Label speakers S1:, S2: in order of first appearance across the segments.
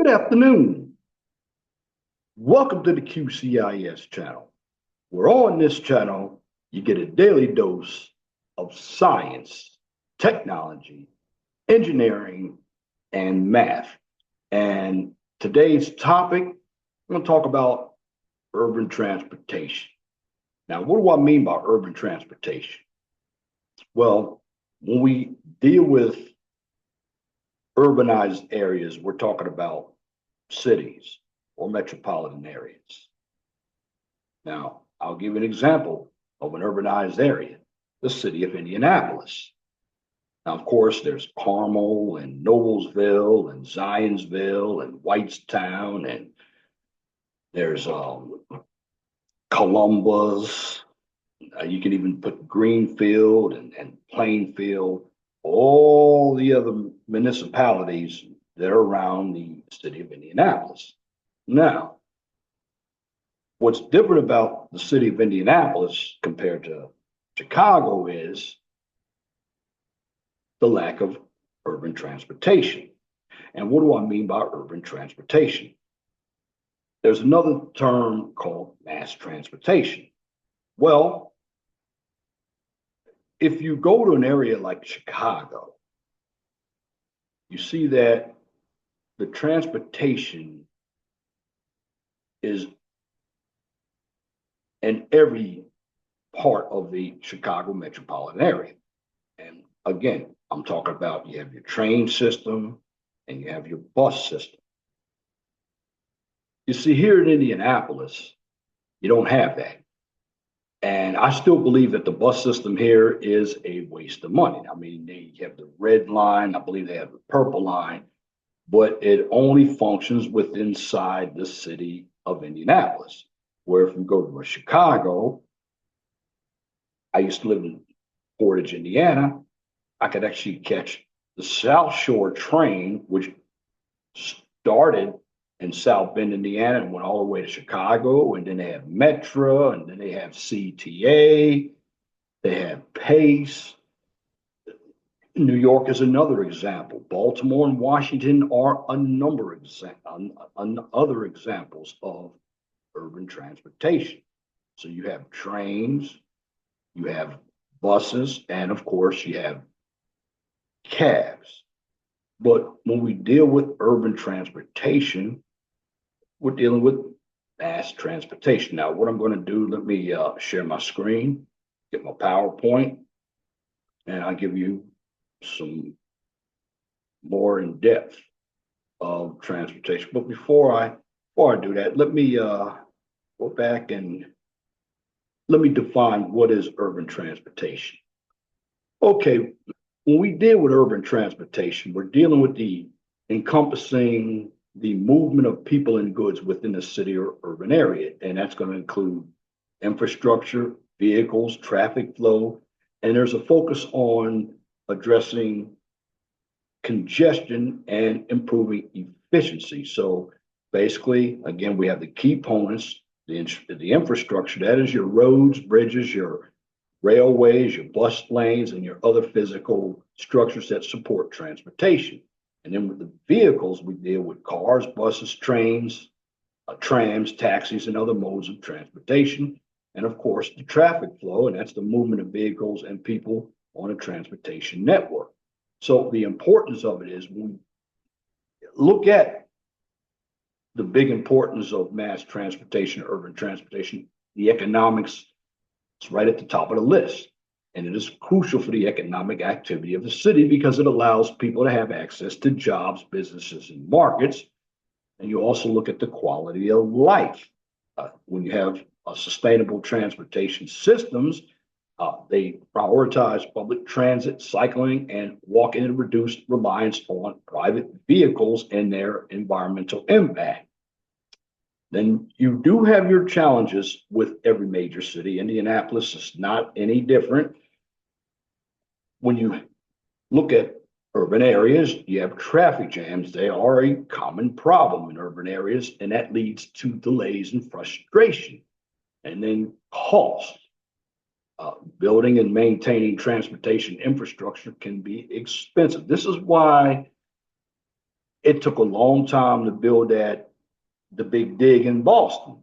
S1: Good afternoon. Welcome to the QCIS channel, where on this channel you get a daily dose of science, technology, engineering, and math. And today's topic, I'm going to talk about urban transportation. Now, what do I mean by urban transportation? Well, when we deal with urbanized areas, we're talking about cities or metropolitan areas. Now, I'll give you an example of an urbanized area, the city of Indianapolis. Now, of course, there's Carmel and Noblesville and Zionsville and Whitestown, and there's Columbus. You can even put Greenfield and Plainfield, all the other municipalities that are around the city of Indianapolis. Now, what's different about the city of Indianapolis compared to Chicago is the lack of urban transportation. And what do I mean by urban transportation? There's another term called mass transportation. Well, if you go to an area like Chicago, you see that the transportation is in every part of the Chicago metropolitan area. And again, I'm talking about you have your train system and you have your bus system. You see, here in Indianapolis, you don't have that. And I still believe that the bus system here is a waste of money. I mean, they have the red line, I believe they have the purple line, but it only functions within inside the city of Indianapolis. Where if you go to Chicago, I used to live in Portage, Indiana, I could actually catch the South Shore train, which started in South Bend, Indiana, and went all the way to Chicago. And then they have Metra, and then they have CTA, they have Pace. New York is another example. Baltimore and Washington are a number of other examples of urban transportation. So you have trains, you have buses, and of course you have cabs. But when we deal with urban transportation, we're dealing with mass transportation. Now, what I'm going to do, let me share my screen, get my PowerPoint, and I'll give you some more in depth of transportation. But before I do that, let me go back and let me define what is urban transportation. Okay, when we deal with urban transportation, we're dealing with the encompassing the movement of people and goods within a city or urban area. And that's going to include infrastructure, vehicles, traffic flow, and there's a focus on addressing congestion and improving efficiency. So basically, again, we have the key components, the infrastructure, that is your roads, bridges, your railways, your bus lanes, and your other physical structures that support transportation. And then with the vehicles, we deal with cars, buses, trains, trams, taxis, and other modes of transportation. And of course, the traffic flow, and that's the movement of vehicles and people on a transportation network. So the importance of it is when we look at the big importance of mass transportation, urban transportation, the economics is right at the top of the list. And it is crucial for the economic activity of the city because it allows people to have access to jobs, businesses, and markets. And you also look at the quality of life. When you have sustainable transportation systems, they prioritize public transit, cycling, and walking, and reduce reliance on private vehicles and their environmental impact. Then you do have your challenges with every major city. Indianapolis is not any different. When you look at urban areas, you have traffic jams. They are a common problem in urban areas, and that leads to delays and frustration. And then cost. Building and maintaining transportation infrastructure can be expensive. This is why It took a long time to build the big dig in Boston.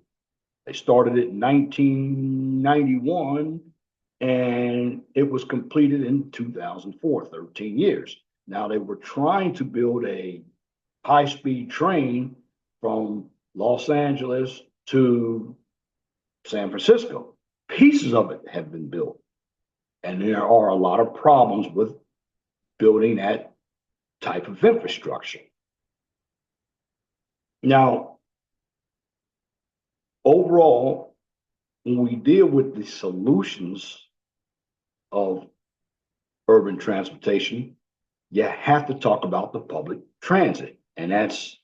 S1: They started it in 1991 and it was completed in 2004, 13 years. Now they were trying to build a high-speed train from Los Angeles to San Francisco. Pieces of it have been built. And there are a lot of problems with building that type of infrastructure. Now, overall, when we deal with the solutions of urban transportation, you have to talk about the public transit. And that's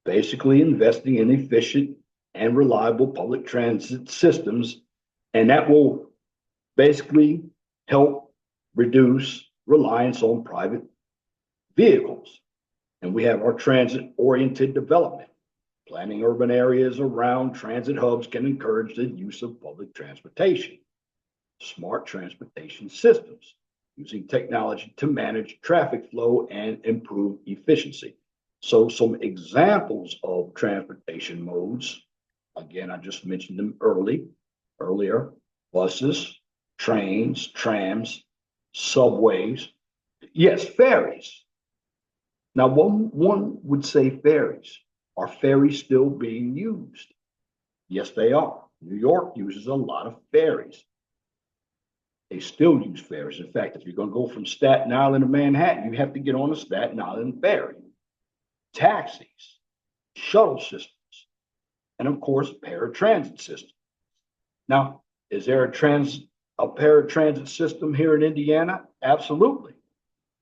S1: basically investing in efficient and reliable public transit systems. And that will basically help reduce reliance on private vehicles. And we have our transit-oriented development. Planning urban areas around transit hubs can encourage the use of public transportation. Smart transportation systems, using technology to manage traffic flow and improve efficiency. So some examples of transportation modes, again, I just mentioned them earlier, buses, trains, trams, subways, yes, ferries. Now, one would say ferries. Are ferries still being used? Yes, they are. New York uses a lot of ferries. They still use ferries. In fact, if you're going to go from Staten Island to Manhattan, you have to get on a Staten Island ferry. Taxis, shuttle systems, and of course, paratransit systems. Now, is there a paratransit system here in Indiana? Absolutely.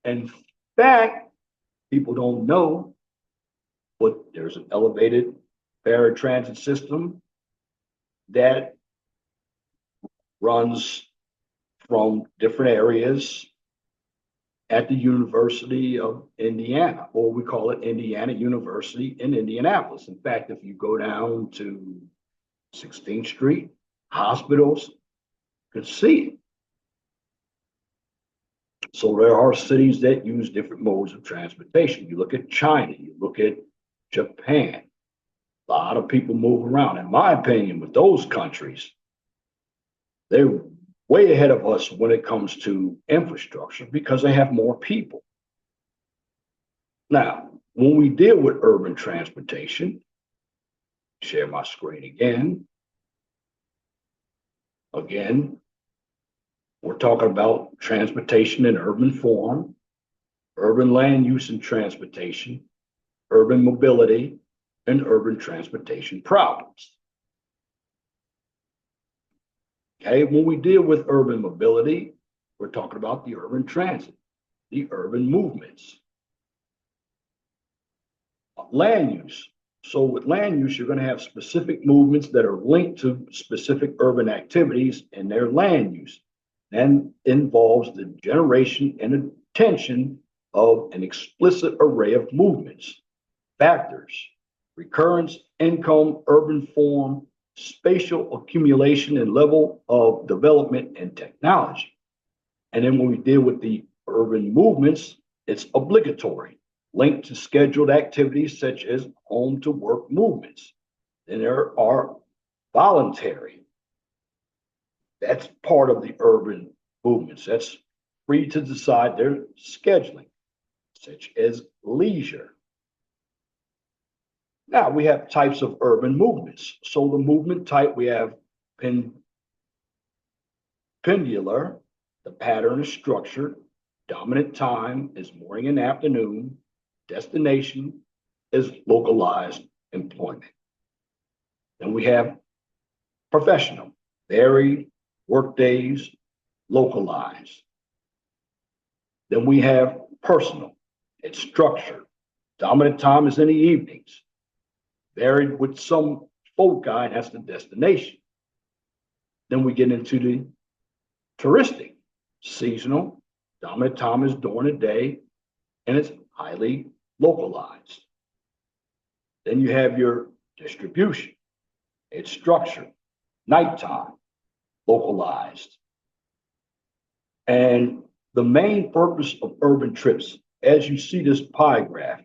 S1: In fact, people don't know, but there's an elevated paratransit system that runs from different areas at the University of Indiana, or we call it Indiana University in Indianapolis. In fact, if you go down to 16th Street, hospitals, you can see it. So there are cities that use different modes of transportation. You look at China, you look at Japan. A lot of people move around. In my opinion, with those countries, they're way ahead of us when it comes to infrastructure because they have more people. Now, when we deal with urban transportation, share my screen again. Again, we're talking about transportation in urban form, urban land use and transportation, urban mobility, and urban transportation problems. Okay, when we deal with urban mobility, we're talking about the urban transit, the urban movements. Land use. So with land use, you're going to have specific movements that are linked to specific urban activities and their land use. And involves the generation and attention of an explicit array of movements, factors, recurrence, income, urban form, spatial accumulation, and level of development and technology. And then when we deal with the urban movements, it's obligatory, linked to scheduled activities such as home to work movements. Then there are voluntary. That's part of the urban movements. That's free to decide their scheduling, such as leisure. Now we have types of urban movements. So the movement type, we have pendular, the pattern is structured, dominant time is morning and afternoon, destination is localized employment. Then we have professional, varied work days, localized. Then we have personal, it's structured. Dominant time is in the evenings, varied with some foci, and that's the destination. Then we get into the touristic, seasonal, dominant time is during the day, and it's highly localized. Then you have your distribution, it's structured, nighttime, localized. And the main purpose of urban trips, as you see this pie graph,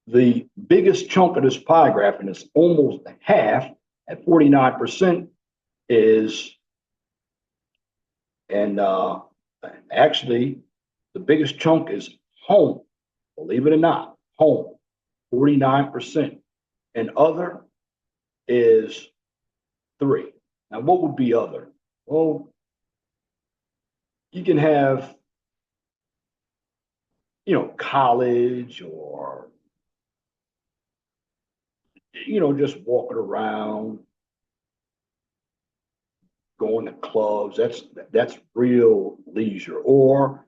S1: The biggest chunk of this pie graph, and it's almost half at 49%, is, and actually, the biggest chunk is home. Believe it or not, home, 49%. And other is 3. Now, what would be other? Well, you can have, college, or, just walking around, going to clubs. That's real leisure, or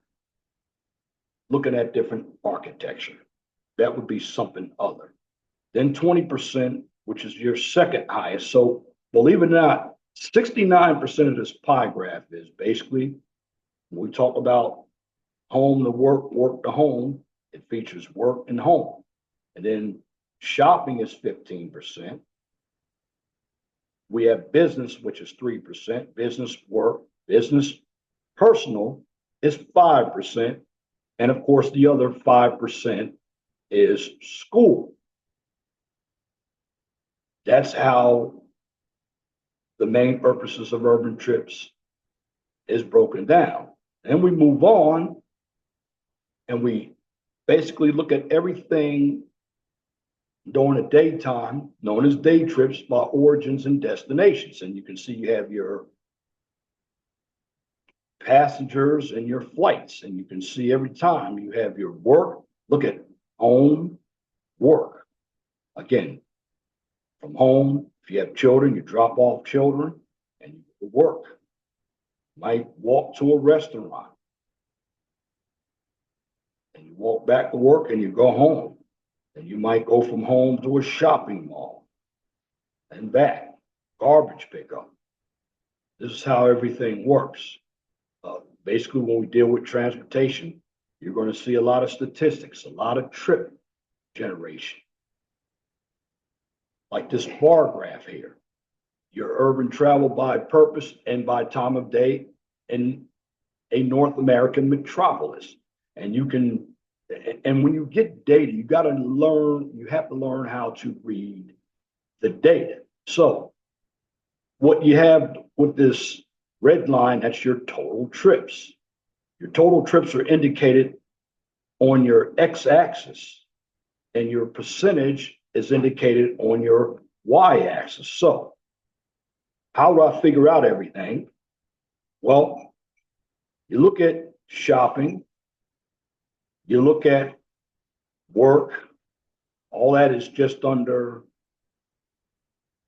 S1: looking at different architecture. That would be something other. Then 20%, which is your second highest. So believe it or not, 69% of this pie graph is basically, when we talk about home to work, work to home, it features work and home. And then shopping is 15%. We have business, which is 3%, business work, business personal is 5%. And of course, the other 5% is school. That's how the main purposes of urban trips is broken down. And we move on and we basically look at everything during the daytime, known as day trips, by origins and destinations. And you can see you have your passengers and your flights. And you can see every time you have your work, look at home, work. Again, from home, if you have children, you drop off children and you work. You might walk to a restaurant and you walk back to work and you go home. And you might go from home to a shopping mall and back, garbage pickup. This is how everything works. Basically, when we deal with transportation, you're going to see a lot of statistics, a lot of trip generation. Like this bar graph here, your urban travel by purpose and by time of day in a North American metropolis. And you can, and when you get data, you have to learn how to read the data. So what you have with this red line, that's your total trips. Your total trips are indicated on your x-axis, and your percentage is indicated on your y-axis. So how do I figure out everything? Well, you look at shopping, you look at work, all that is just under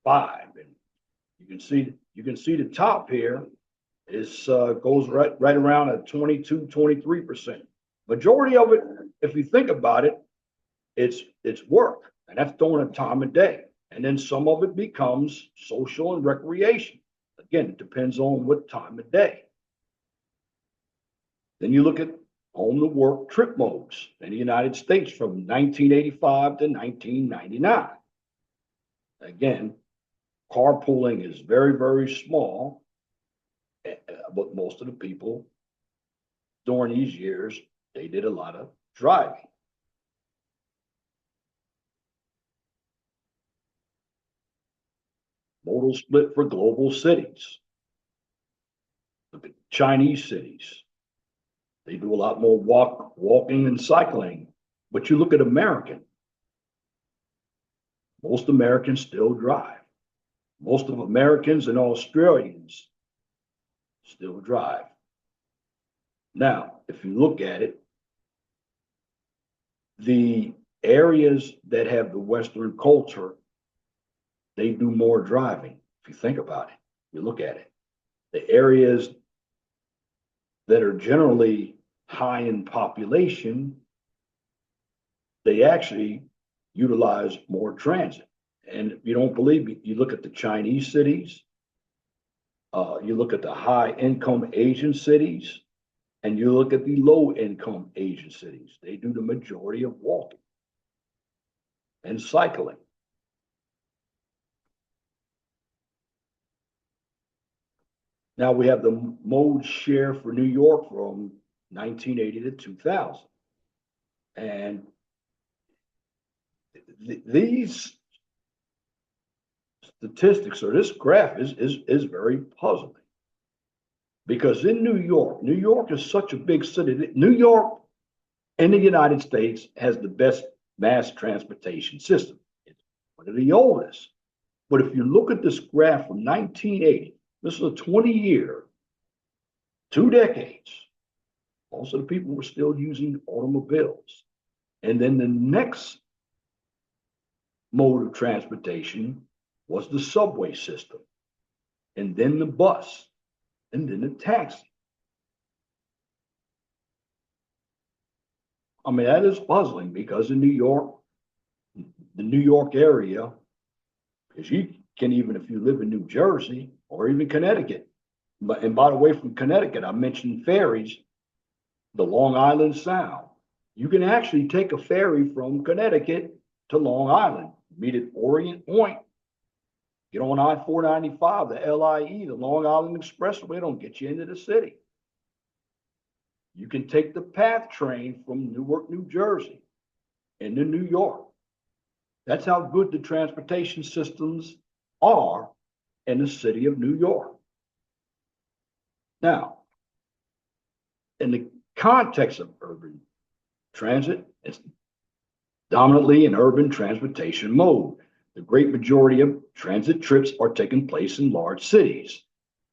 S1: 5. And you can see the top here is goes right around at 22, 23%. Majority of it, if you think about it, it's work, and that's during a time of day. And then some of it becomes social and recreation. Again, it depends on what time of day. Then you look at home to work trip modes in the United States from 1985 to 1999. Again, carpooling is very, very small, but most of the people during these years, they did a lot of driving. Modal split for global cities. Look at Chinese cities. They do a lot more walking and cycling. But you look at American. Most Americans still drive. Most of Americans and Australians still drive. Now, if you look at it, the areas that have the Western culture, they do more driving. If you think about it, you look at it. The areas that are generally high in population, they actually utilize more transit. And if you don't believe me, you look at the Chinese cities, you look at the high income Asian cities, and you look at the low income Asian cities. They do the majority of walking and cycling. Now we have the mode share for New York from 1980 to 2000. And these statistics or this graph is very puzzling because in New York is such a big city. New York in the United States has the best mass transportation system. It's one of the oldest. But if you look at this graph from 1980, this is a 20-year, 2 decades. Most of the people were still using automobiles. And then the next mode of transportation was the subway system, and then the bus, and then the taxi. I mean, that is puzzling because in New York, the New York area, because you can even if you live in New Jersey or even Connecticut. And by the way, from Connecticut, I mentioned ferries, the Long Island Sound. You can actually take a ferry from Connecticut to Long Island, meet at Orient Point, get on I-495, the LIE, the Long Island Expressway, don't get you into the city. You can take the PATH train from Newark, New Jersey into New York. That's how good the transportation systems are in the city of New York. Now, in the context of urban transit, it's dominantly an urban transportation mode. The great majority of transit trips are taking place in large cities,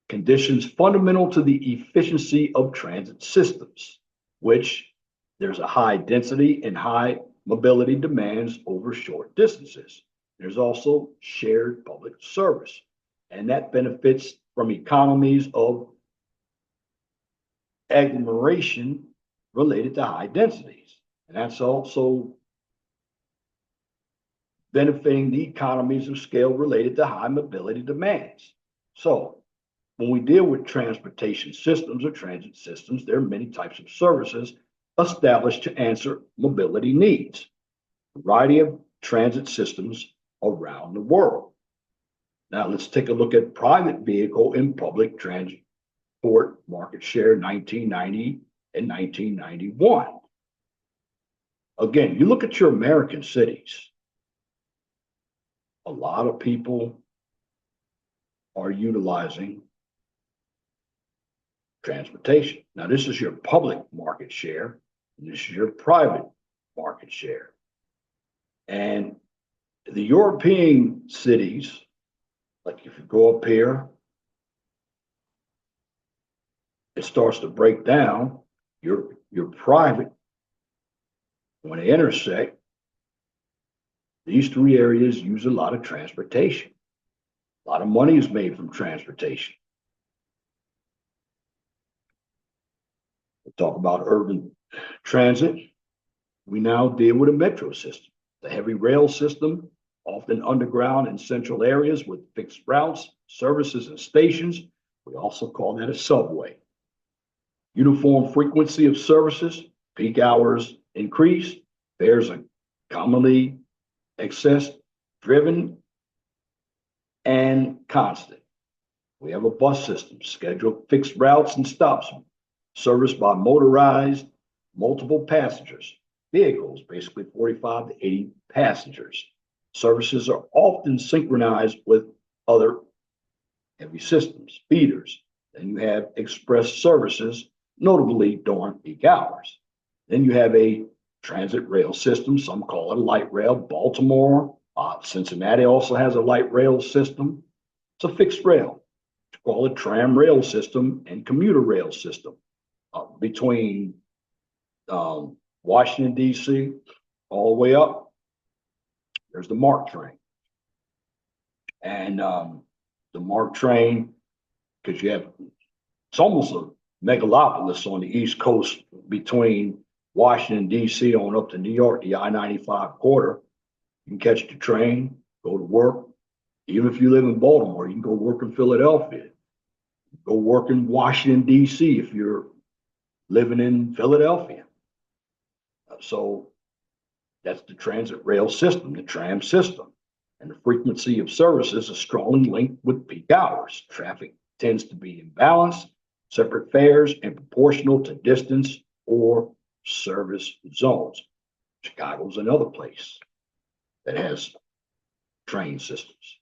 S1: conditions fundamental to the efficiency of transit systems, which there's a high density and high mobility demands over short distances. There's also shared public service, and that benefits from economies of agglomeration related to high densities. And that's also benefiting the economies of scale related to high mobility demands. So when we deal with transportation systems or transit systems, there are many types of services established to answer mobility needs. A variety of transit systems around the world. Now let's take a look at private vehicle and public transport market share 1990 and 1991. Again, you look at your American cities, a lot of people are utilizing transportation. Now, this is your public market share, and this is your private market share. And the European cities, like if you go up here, it starts to break down your private. When they intersect, these three areas use a lot of transportation. A lot of money is made from transportation. We'll talk about urban transit. We now deal with a metro system, the heavy rail system, often underground in central areas with fixed routes, services, and stations. We also call that a subway. Uniform frequency of services, peak hours increase, fares are commonly excess driven and constant. We have a bus system, scheduled fixed routes and stops, serviced by motorized multiple passengers, vehicles, basically 45 to 80 passengers. Services are often synchronized with other heavy systems, feeders. Then you have express services, notably during peak hours. Then you have a transit rail system, some call it a light rail. Baltimore, Cincinnati also has a light rail system. It's a fixed rail. We call it tram rail system and commuter rail system. Between Washington, D.C., all the way up, there's the MARC train. And the MARC train, because you have, it's almost a megalopolis on the East Coast between Washington, D.C. on up to New York, the I-95 corridor. You can catch the train, go to work. Even if you live in Baltimore, you can go work in Philadelphia. Go work in Washington, D.C. if you're living in Philadelphia. So that's the transit rail system, the tram system. And the frequency of services is strongly linked with peak hours. Traffic tends to be imbalanced, separate fares, and proportional to distance or service zones. Chicago's another place that has train systems.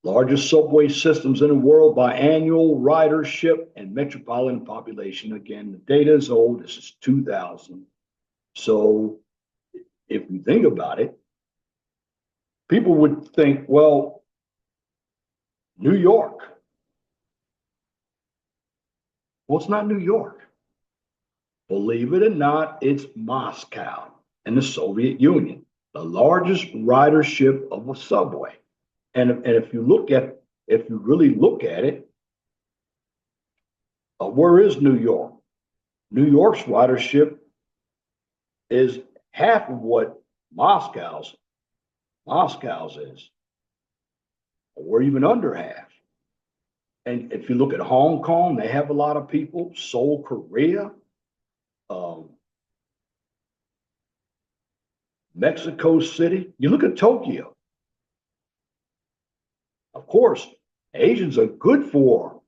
S1: Largest subway systems in the world by annual ridership and metropolitan population. Again, the data is old. This is 2000. So if you think about it, people would think, well, New York. Well, it's not New York. Believe it or not, it's Moscow and the Soviet Union, the largest ridership of a subway. And if you really look at it, where is New York? New York's ridership is half of what Moscow's is, or even under half. And if you look at Hong Kong, they have a lot of people. Seoul, Korea, Mexico City. You look at Tokyo. Of course, Asians are good for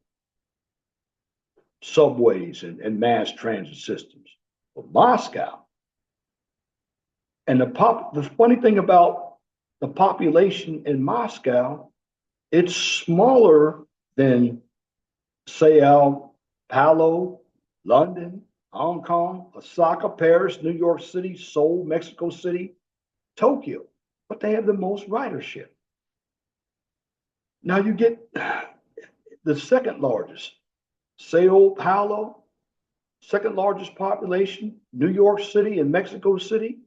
S1: subways and mass transit systems. But Moscow, and the funny thing about the population in Moscow, it's smaller than Sao Paulo, London, Hong Kong, Osaka, Paris, New York City, Seoul, Mexico City, Tokyo, but they have the most ridership. Now you get the second largest, Sao Paulo, second largest population, New York City and Mexico City.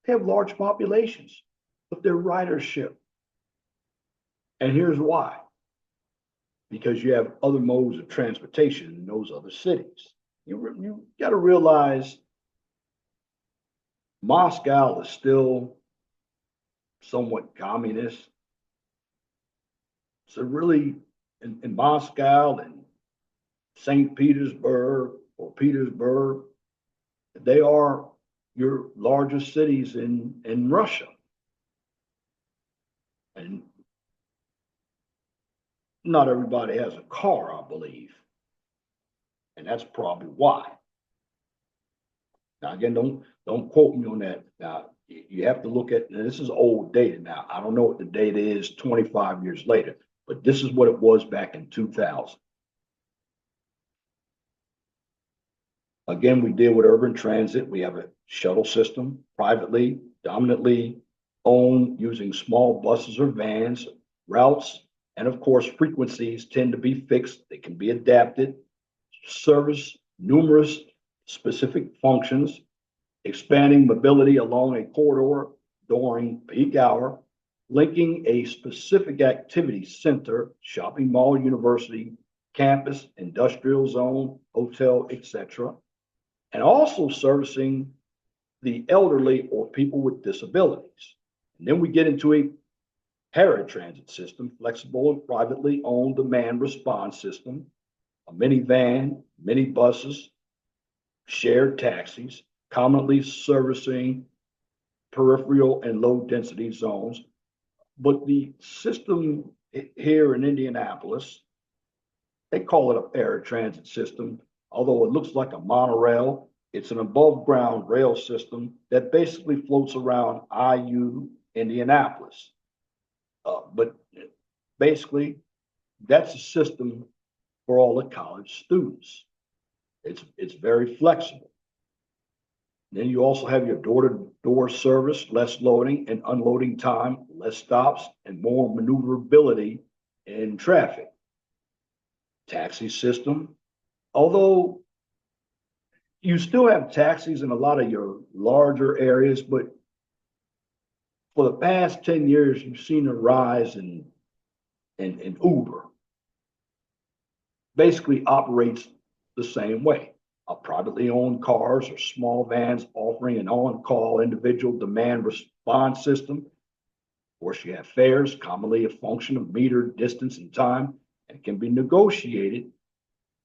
S1: They have large populations, but their ridership. And here's why. Because you have other modes of transportation in those other cities. You got to realize Moscow is still somewhat communist. So really, in Moscow and St. Petersburg or Petersburg, they are your largest cities in Russia. And not everybody has a car, I believe. And that's probably why. Now, again, don't quote me on that. Now, you have to look at, this is old data now. I don't know what the data is 25 years later, but this is what it was back in 2000. Again, we deal with urban transit. We have a shuttle system, privately, dominantly owned, using small buses or vans, routes, and of course, frequencies tend to be fixed. They can be adapted, service numerous specific functions, expanding mobility along a corridor during peak hour, linking a specific activity center, shopping mall, university, campus, industrial zone, hotel, etc., and also servicing the elderly or people with disabilities. And then we get into a paratransit system, flexible and privately owned demand response system, a minivan, minibuses, shared taxis, commonly servicing peripheral and low density zones. But the system here in Indianapolis, they call it a paratransit system, although it looks like a monorail. It's an above ground rail system that basically floats around IU Indianapolis. But basically, that's a system for all the college students. It's very flexible. Then you also have your door-to-door service, less loading and unloading time, less stops, and more maneuverability in traffic. Taxi system, although you still have taxis in a lot of your larger areas, but for the past 10 years, you've seen a rise in Uber. Basically operates the same way. A privately owned cars or small vans offering an on-call individual demand response system. Of course, you have fares, commonly a function of metered distance and time, and can be negotiated.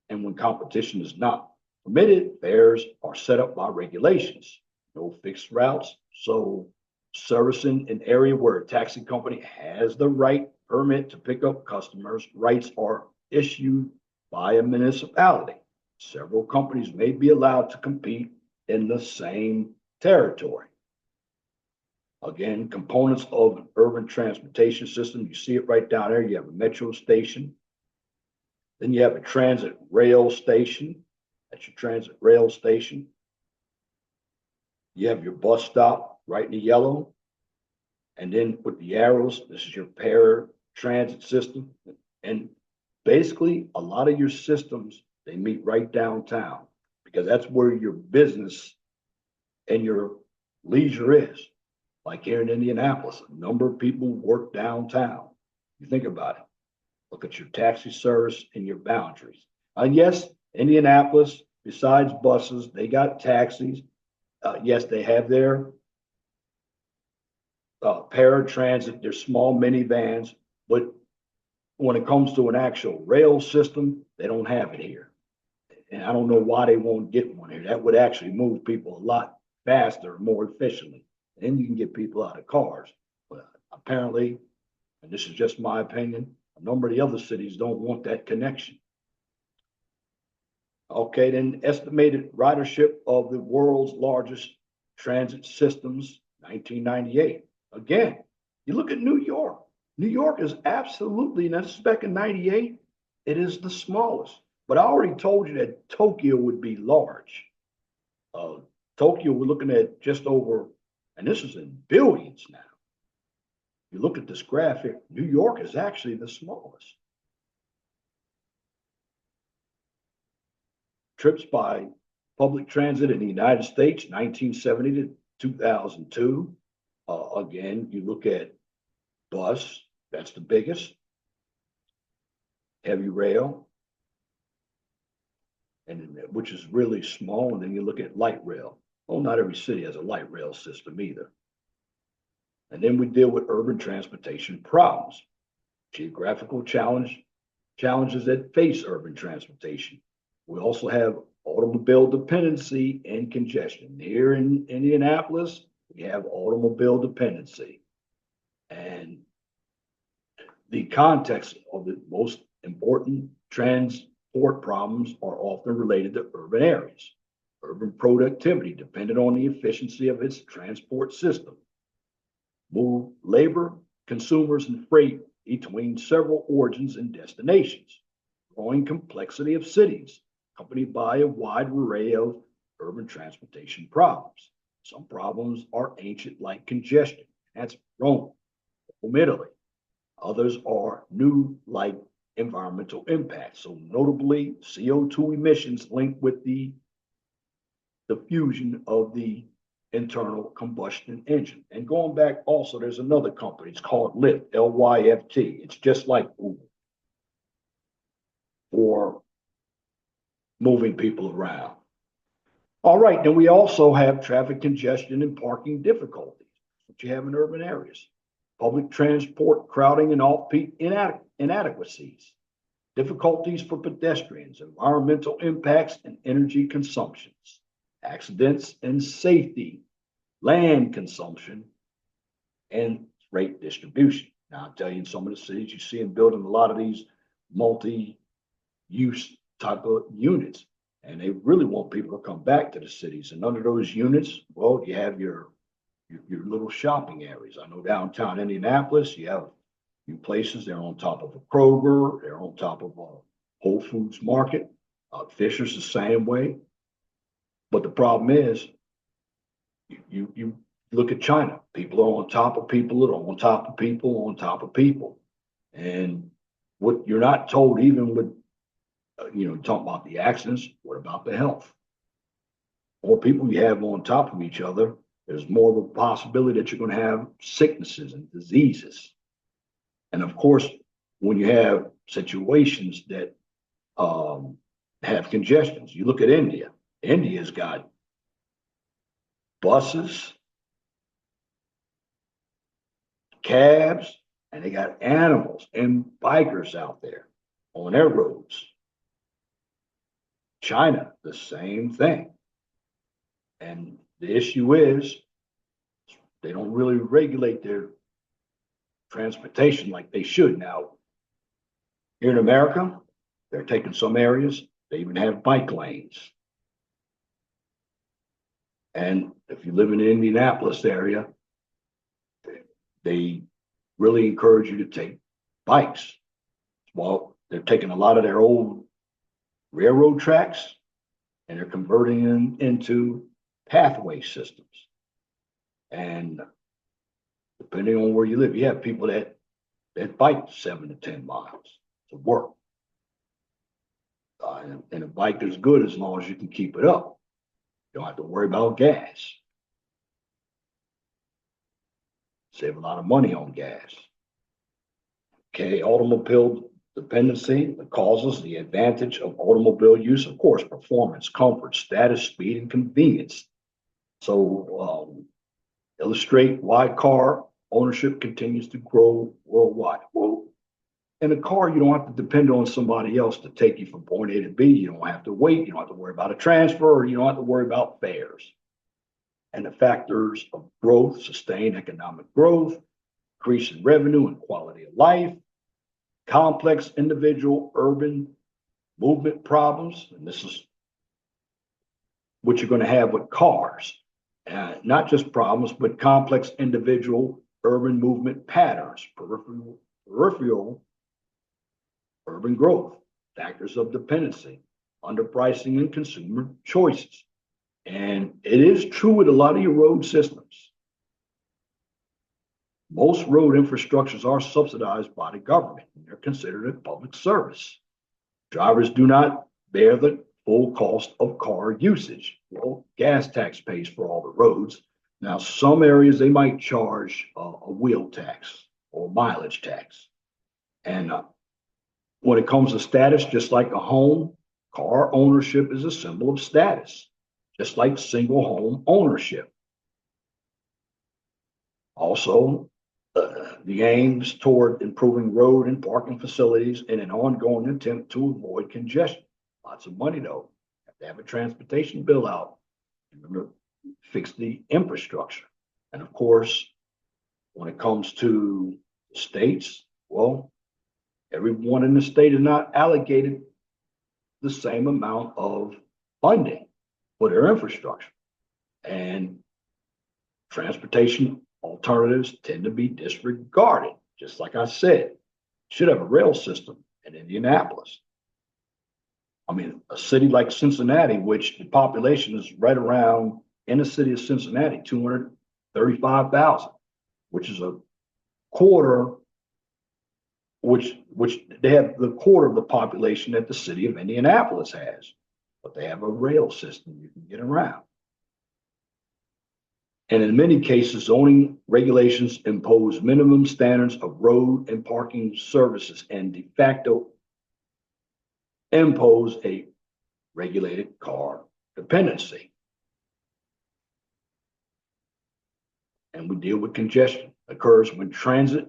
S1: And when competition is not permitted, fares are set up by regulations. No fixed routes. So servicing an area where a taxi company has the right permit to pick up customers, rights are issued by a municipality. Several companies may be allowed to compete in the same territory. Again, components of an urban transportation system. You see it right down there. You have a metro station. Then you have a transit rail station. That's your transit rail station. You have your bus stop right in the yellow. And then with the arrows, this is your paratransit system. And basically, a lot of your systems, they meet right downtown because that's where your business and your leisure is. Like here in Indianapolis, a number of people work downtown. You think about it. Look at your taxi service and your boundaries. And yes, Indianapolis, besides buses, they got taxis. Yes, they have their paratransit, their small minivans, but when it comes to an actual rail system, they don't have it here. And I don't know why they won't get one here. That would actually move people a lot faster, more efficiently. And you can get people out of cars. But apparently, and this is just my opinion, a number of the other cities don't want that connection. Okay, then estimated ridership of the world's largest transit systems, 1998. Again, you look at New York. New York is absolutely, and that's back in 98, it is the smallest. But I already told you that Tokyo would be large. Tokyo, we're looking at just over, and this is in billions now. You look at this graphic, New York is actually the smallest. Trips by public transit in the United States, 1970 to 2002. Again, you look at bus, that's the biggest. Heavy rail, and which is really small. And then you look at light rail. Well, not every city has a light rail system either. And then we deal with urban transportation problems, geographical challenges that face urban transportation. We also have automobile dependency and congestion. Here in Indianapolis, we have automobile dependency. And the context of the most important transport problems are often related to urban areas. Urban productivity depended on the efficiency of its transport system. Move labor, consumers, and freight between several origins and destinations. Growing complexity of cities, accompanied by a wide array of urban transportation problems. Some problems are ancient, like congestion. That's Rome, Italy. Others are new, like environmental impacts. So notably, CO2 emissions linked with the fusion of the internal combustion engine. And going back also, there's another company, it's called Lyft, Lyft. It's just like Uber for moving people around. All right, then we also have traffic congestion and parking difficulties, which you have in urban areas. Public transport crowding and off-peak inadequacies, difficulties for pedestrians, environmental impacts, and energy consumptions, accidents and safety, land consumption, and rate distribution. Now, I'll tell you, in some of the cities, you see them building a lot of these multi-use type of units, and they really want people to come back to the cities. And under those units, well, you have your little shopping areas. I know downtown Indianapolis, you have a few places, they're on top of a Kroger, they're on top of a Whole Foods market. Fisher's the same way. But the problem is, you look at China, people are on top of people that are on top of people on top of people. And what you're not told, even with, talking about the accidents, what about the health? More people you have on top of each other, there's more of a possibility that you're going to have sicknesses and diseases. And of course, when you have situations that have congestions, you look at India. India's got buses, cabs, and they got animals and bikers out there on their roads. China, the same thing. And the issue is they don't really regulate their transportation like they should. Now, here in America, they're taking some areas, they even have bike lanes. And if you live in the Indianapolis area, they really encourage you to take bikes. Well, they're taking a lot of their old railroad tracks and they're converting them into pathway systems. And depending on where you live, you have people that bike 7 to 10 miles to work. And a bike is good as long as you can keep it up. You don't have to worry about gas. Save a lot of money on gas. Okay, automobile dependency, the causes, the advantage of automobile use, of course, performance, comfort, status, speed, and convenience. So illustrate why car ownership continues to grow worldwide. Well, in a car, you don't have to depend on somebody else to take you from point A to B. You don't have to wait. You don't have to worry about a transfer, or you don't have to worry about fares. And the factors of growth, sustained economic growth, increase in revenue and quality of life, complex individual urban movement problems, and this is what you're going to have with cars. Not just problems, but complex individual urban movement patterns, peripheral urban growth, factors of dependency, underpricing and consumer choices. And it is true with a lot of your road systems. Most road infrastructures are subsidized by the government, and they're considered a public service. Drivers do not bear the full cost of car usage. Well, gas tax pays for all the roads. Now, some areas they might charge a wheel tax or mileage tax. And when it comes to status, just like a home, car ownership is a symbol of status, just like single home ownership. Also, the aims toward improving road and parking facilities in an ongoing attempt to avoid congestion. Lots of money, though. Have to have a transportation bill out. Remember, fix the infrastructure. And of course, when it comes to states, well, everyone in the state is not allocated the same amount of funding for their infrastructure. And transportation alternatives tend to be disregarded. Just like I said, should have a rail system in Indianapolis. I mean, a city like Cincinnati, which the population is right around in the city of Cincinnati, 235,000, which is a quarter, which they have the quarter of the population that the city of Indianapolis has, but they have a rail system you can get around. And in many cases, zoning regulations impose minimum standards of road and parking services and de facto impose a regulated car dependency. And we deal with congestion. Occurs when transit,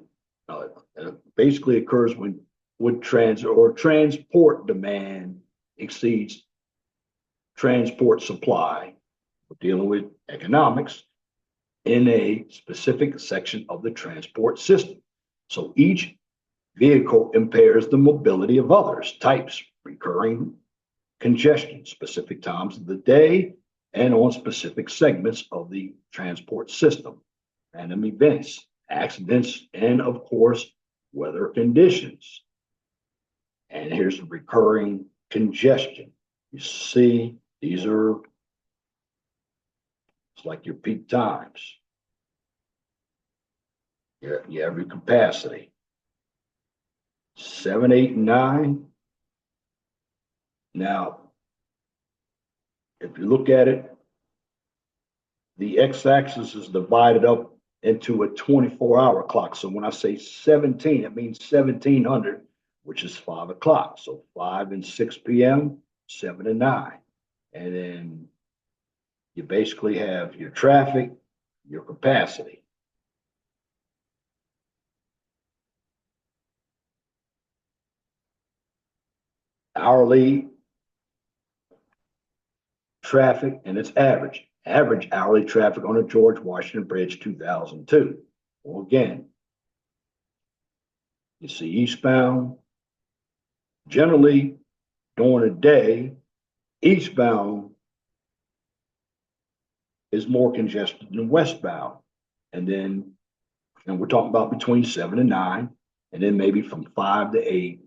S1: basically occurs when transit or transport demand exceeds transport supply. We're dealing with economics in a specific section of the transport system. So each vehicle impairs the mobility of others, types, recurring congestion, specific times of the day, and on specific segments of the transport system, random events, accidents, and of course, weather conditions. And here's the recurring congestion. You see, these are, it's like your peak times. You have your capacity. 7, 8, and 9. Now, if you look at it, the x-axis is divided up into a 24-hour clock. So when I say 17, it means 1700, which is 5 o'clock. So 5 and 6 p.m., 7 and 9. And then you basically have your traffic, your capacity. Hourly traffic and its average. Average hourly traffic on the George Washington Bridge 2002. Well, again, you see eastbound. Generally, during the day, eastbound is more congested than westbound. And then And we're talking about between 7 and 9, and then maybe from 5 to 8,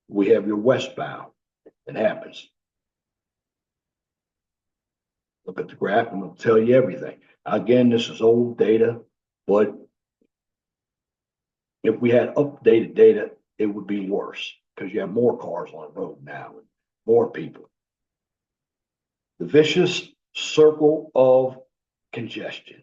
S1: we have your westbound that happens. Look at the graph and it'll tell you everything. Again, this is old data, but if we had updated data, it would be worse because you have more cars on the road now and more people. The vicious circle of congestion.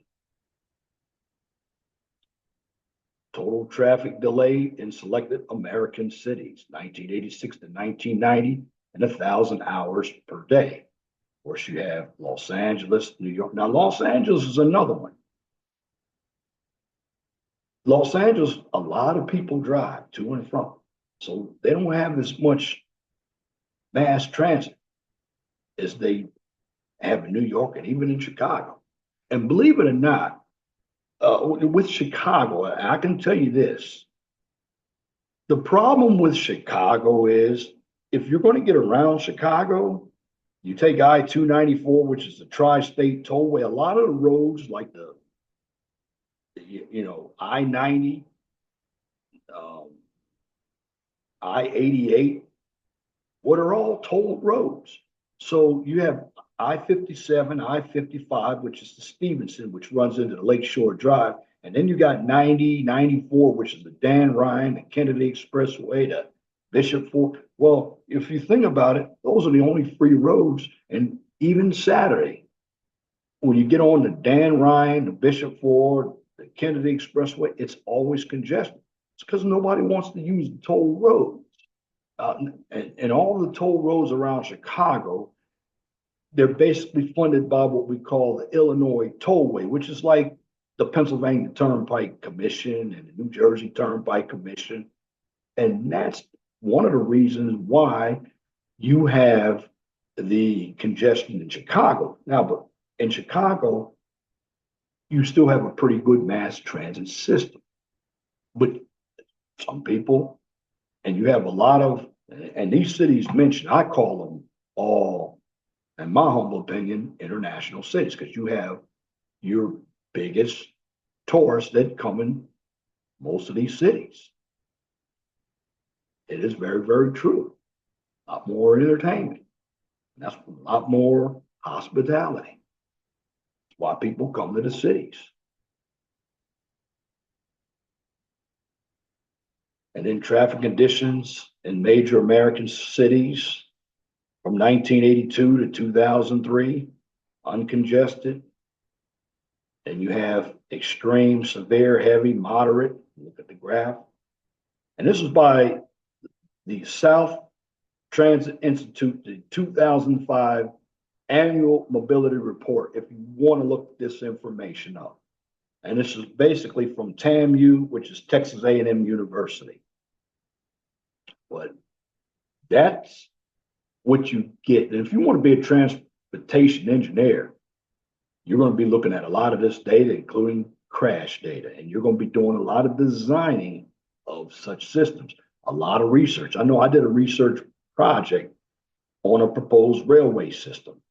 S1: Total traffic delay in selected American cities, 1986 to 1990, and 1,000 hours per day. Of course, you have Los Angeles, New York. Now, Los Angeles is another one. Los Angeles, a lot of people drive to and from. So they don't have as much mass transit as they have in New York and even in Chicago. And believe it or not, with Chicago, I can tell you this. The problem with Chicago is if you're going to get around Chicago, you take I-294, which is the tri-state tollway. A lot of the roads like the I-90, I-88, what are all tolled roads. So you have I-57, I-55, which is the Stevenson, which runs into the Lakeshore Drive. And then you got 90, 94, which is the Dan Ryan, the Kennedy Expressway, the Bishop Ford. Well, if you think about it, those are the only free roads. And even Saturday, when you get on the Dan Ryan, the Bishop Ford, the Kennedy Expressway, it's always congested. It's because nobody wants to use the toll roads. And all the toll roads around Chicago, they're basically funded by what we call the Illinois Tollway, which is like the Pennsylvania Turnpike Commission and the New Jersey Turnpike Commission. And that's one of the reasons why you have the congestion in Chicago. Now, but in Chicago, you still have a pretty good mass transit system. But some people, and you have a lot of, and these cities mentioned, I call them all, in my humble opinion, international cities, because you have your biggest tourists that come in most of these cities. It is very, very true. A lot more entertainment. That's a lot more hospitality. That's why people come to the cities. And then traffic conditions in major American cities from 1982 to 2003, uncongested. And you have extreme, severe, heavy, moderate. Look at the graph. And this is by the South Transit Institute, the 2005 annual mobility report, if you want to look this information up. And this is basically from TAMU, which is Texas A&M University. But that's what you get. And if you want to be a transportation engineer, you're going to be looking at a lot of this data, including crash data, and you're going to be doing a lot of designing of such systems, a lot of research. I know I did a research project on a proposed railway system.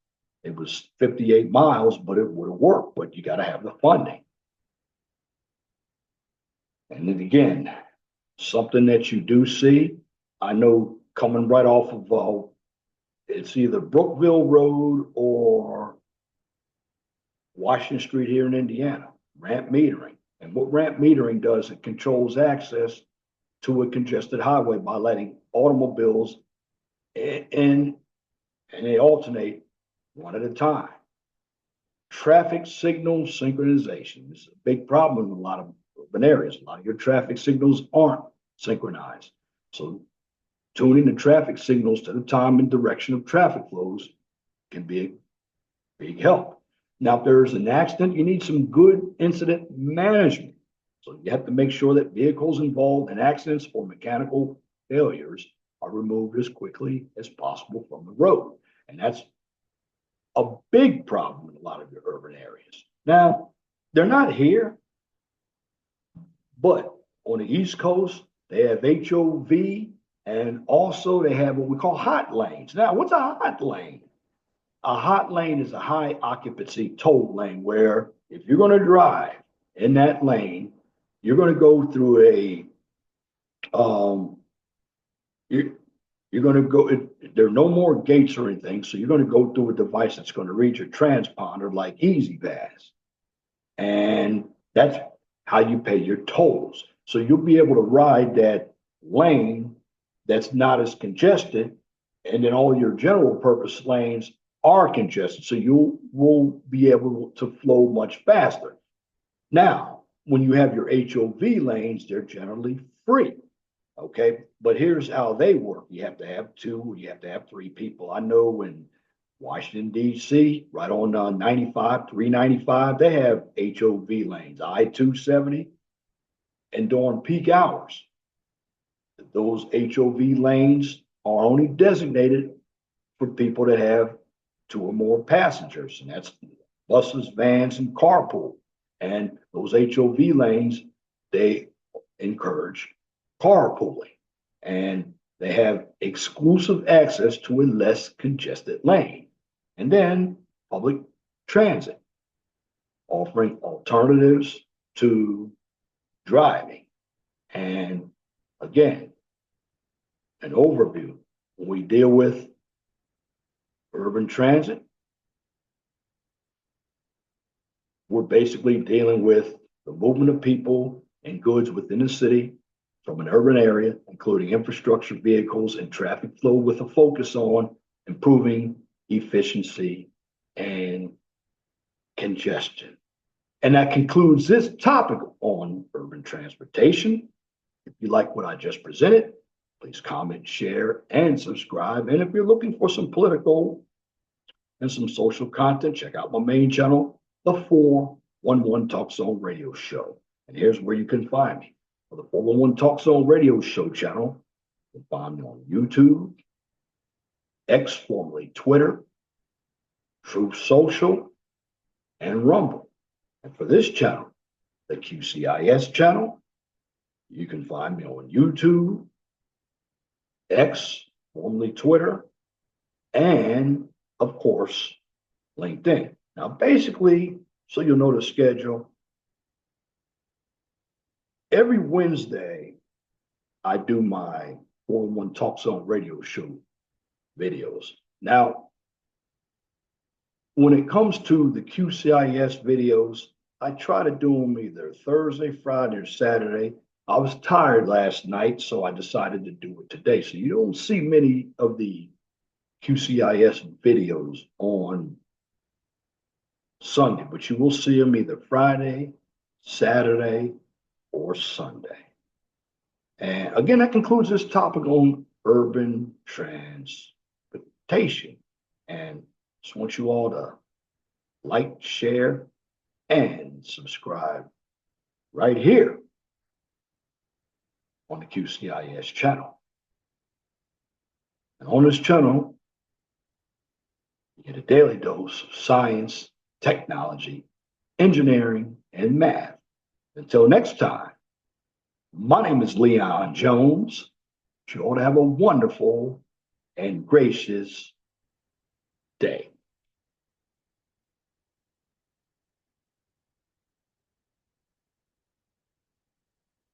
S1: It was 58 miles, but it would have worked, but you got to have the funding. And then again, something that you do see, I know coming right off of, it's either Brookville Road or Washington Street here in Indiana, ramp metering. And what ramp metering does, it controls access to a congested highway by letting automobiles in, and they alternate one at a time. Traffic signal synchronization. This is a big problem in a lot of urban areas. A lot of your traffic signals aren't synchronized. So tuning the traffic signals to the time and direction of traffic flows can be a big help. Now, if there's an accident, you need some good incident management. So you have to make sure that vehicles involved in accidents or mechanical failures are removed as quickly as possible from the road. And that's a big problem in a lot of your urban areas. Now, they're not here, but on the East Coast, they have HOV, and also they have what we call hot lanes. Now, what's a hot lane? A hot lane is a high occupancy toll lane where if you're going to drive in that lane, you're going to go through you're, you're going to go, there are no more gates or anything. So you're going to go through a device that's going to read your transponder like Easy Pass. And that's how you pay your tolls. So you'll be able to ride that lane that's not as congested. And then all your general purpose lanes are congested. So you will be able to flow much faster. Now, when you have your HOV lanes, they're generally free. Okay. But here's how they work. You have to have two, you have to have three people. I know in Washington, D.C., right on 95, 395, they have HOV lanes, I-270, and during peak hours, those HOV lanes are only designated for people that have two or more passengers, and that's buses, vans, and carpool. And those HOV lanes, they encourage carpooling, and they have exclusive access to a less congested lane. And then public transit, offering alternatives to driving. And again, an overview. When we deal with urban transit, we're basically dealing with the movement of people and goods within the city from an urban area, including infrastructure, vehicles, and traffic flow, with a focus on improving efficiency and congestion. And that concludes this topic on urban transportation. If you like what I just presented, please comment, share, and subscribe. And if you're looking for some political and some social content, check out my main channel, the 411 Talk Zone Radio Show. And here's where you can find me. For the 411 Talk Zone Radio Show channel, you can find me on YouTube, X, formerly Twitter, Truth Social, and Rumble. And for this channel, the QCIS channel, you can find me on YouTube, X, formerly Twitter, and of course, LinkedIn. Now, basically, so you'll know the schedule, every Wednesday, I do my 411 Talk Zone Radio Show videos. Now, when it comes to the QCIS videos, I try to do them either Thursday, Friday, or Saturday. I was tired last night, so I decided to do it today. So you don't see many of the QCIS videos on Sunday, but you will see them either Friday, Saturday, or Sunday. And again, that concludes this topic on urban transportation. And just want you all to like, share, and subscribe right here on the QCIS channel. And on this channel, you get a daily dose of science, technology, engineering, and math. Until next time, my name is Leon Jones. You ought to have a wonderful and gracious day.